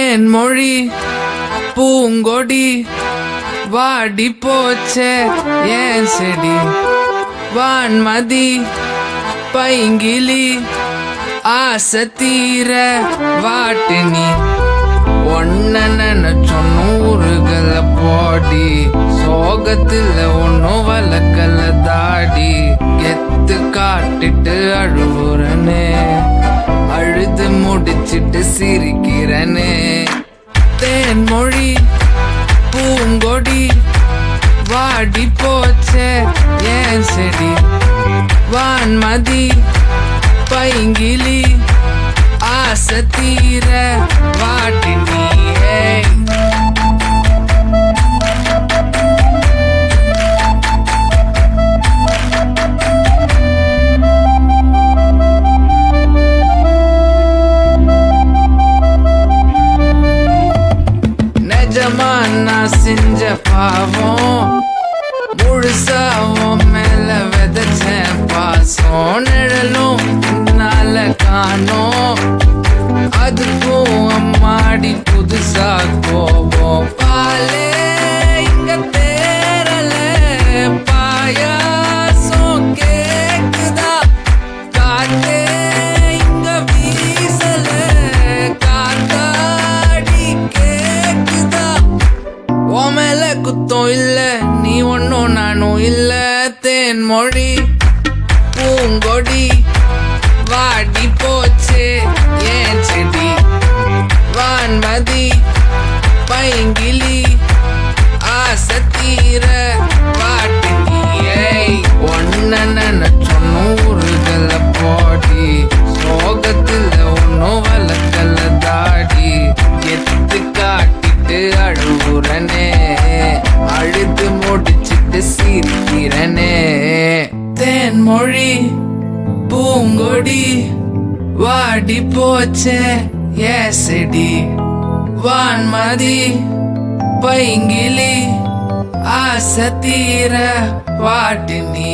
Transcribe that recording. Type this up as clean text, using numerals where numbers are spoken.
தேன்மொழி பூங்கொடி வாடி போச்சே ஏன் செடி வான்மதி பைங்கிலி ஆசை தீர வாட்டு நீ ஒன்ன நினைச்சொன்னூறுகள போடி சோகத்துல ஒன்னும் வளர்க்கல தாடி கெத்து காட்டிட்டு அழுவுறனே அழுது முடிச்சிட்டு சிரிக்கிறனே தேன்மொழி பூங்கொடி வாடி போச்சே ஏன் செடி வான்மதி பைங்கிலி ஆசை தீர வாட்டி நீயே நிஜமா நான் செஞ்ச பாவம் முழுசாவும் மேல விதைச்சேன் பாசம் நிழலும் நால காணோம் அதுக்கும் அம்மாடி புதுசா கோபம் பாலே இங்க தேரல பாயாசம் கேக்குதா காத்தே இங்க வீசல காத்தாடி கேக்குதா உன் மேல குத்தம் இல்ல நீ ஒன்னும் நானும் இல்ல தேன்மொழி பூங்கொடி வாடி போச்சு ஏன் செடி வான்மதி பைங்கிலி ஆசை தீர வாட்டி நீயே ஒன்ன நினைச்சொன்னூறுகள போடி சோகத்துல ஒன்னும் வளர்க்கல தாடி கெத்து காட்டிட்டு அழுவுறனே அழுது முடிச்சிட்டு சிரிக்கிறனே தேன்மொழி பூங்கொடி வாடி போச்சே ஏ செடி வான்மதி பைங்கிலி ஆசை தீர வாட்டு நீ